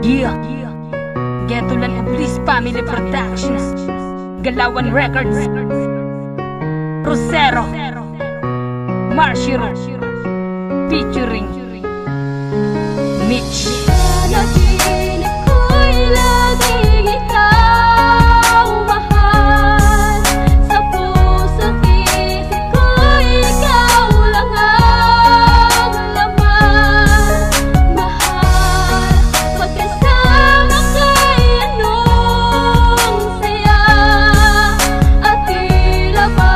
Yeah, Getulan Iblis Family Productions, Galawan Records, Rosero, Marshiro, featuring Mitch. Naginip ko'y laging ikaw mahal. Sa puso't isip ko'y ikaw lang ang laman. Mahal, magkasama kay anong saya. At tila ba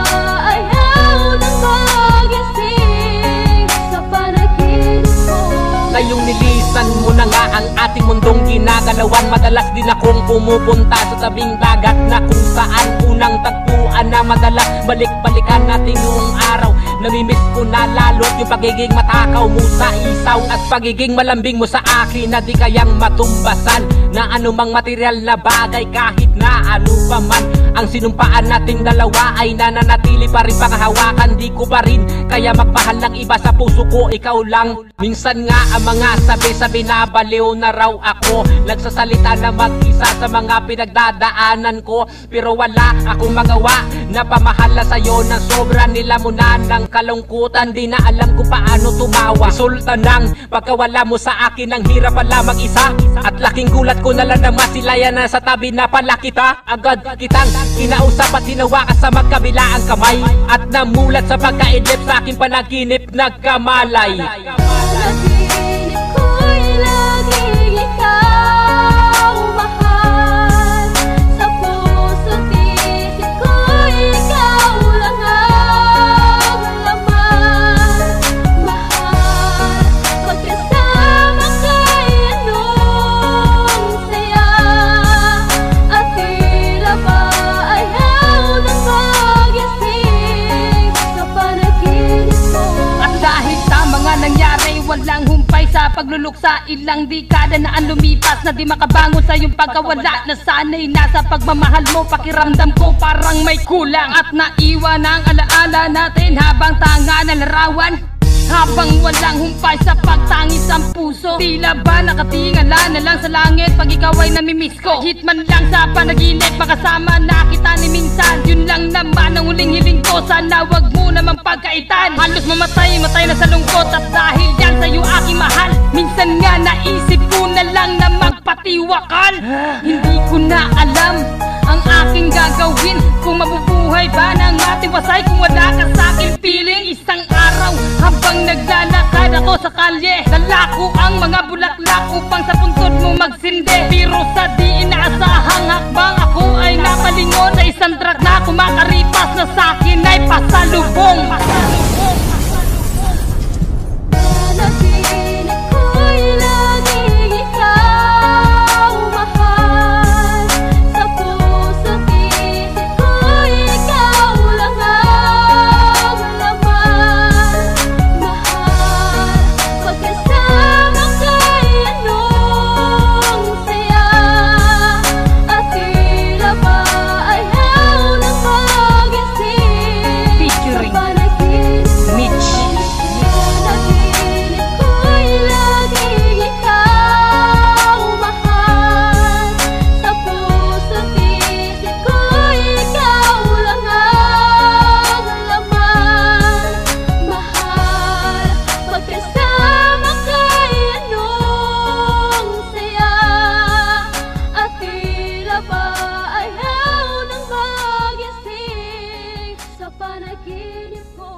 ayaw nang magising sa panaginip ko. Ngayong nilisan mo na nga ang ating mundong ginagalawan. Madalas din akong pumupunta sa tabing dagat na kung saan unang tagpuan na madalas balik-balikan natin noong araw. Namimiss ko na lalo't yung pagiging matakaw mo sa isaw at pagiging malambing mo sa akin na di kayang matumbasan na anumang material na bagay kahit na ano pa man. Ang sinumpaan nating dalawa ay nananatili pa rin, pangahawakan di ko pa rin kaya magmahal ng iba. Sa puso ko ikaw lang. Minsan nga ang mga sabi-sabi na baliw na raw ako, nagsasalita na mag-isa sa mga pinagdadaanan ko, pero wala akong magawa na pamahala sa'yo na sobra nilamunan ng kalungkutan. Di na alam ko paano tumawa. Resulta ng pagkawala mo sa akin, ang hirap pala mag-isa. At laking gulat ko na lang na masilayan na sa tabi na pala kita. Agad kitang kinausap at hinawakan sa magkabilaang kamay, at namulat sa pagkaidlip sa aking panaginip nagkamalay. Naginip ko'y laging ikaw mahal. Sa puso't isip ko'y ikaw lang ang laman. Mahal, magkasama kay anong saya. At tila ba ayaw nang magising sa panaginip ko. At dahil sa mga nangyari, walang humpay sa pagluluksa. Ilang dekada na ang lumipas na di makabangon sa iyong pagkawala. Nasanay na sa pagmamahal mo, pakiramdam ko parang may kulang. At naiwan ang alaala natin habang tanga na larawan. Habang walang humpay sa pagtangis ang puso, tila ba nakatingala na lang sa langit pag ikaw ay namimiss ko. Hit man lang sa panaginip, makasama na kita ni minsan. Yun lang naman ang huling hiling ko, sana wag mo naman pagkaitan. Halos matay na sa lungkot, at dahil yan sa'yo aking mahal, minsan nga naisip ko na lang na magpatiwakal. Hindi ko na alam ang aking gagawin, kung mabubuhay ba nang matiwasay kung wala ka sa'king piling. Isang araw habang naglalakad ako sa kalye, lalako ang mga bulaklak upang sa puntod mo magsindi. Pero sa di inaasahang hakbang, ako ay napalingon sa isang truck na kumakaripas na sa'kin ay pasalubong. Naginip ko'y laging ikaw mahal. Sa puso't isip ko'y ikaw lang ang laman. Mahal, magkasama kay anong saya. At tila ba ayaw nang magising Featuring sa panaginip ko. Mitch. Naginip ko'y laging ikaw mahal. Sa puso't isip ko'y ikaw lang ang laman. Mahal, magkasama kay anong saya. At tila ba ayaw nang magising sa panaginip ko.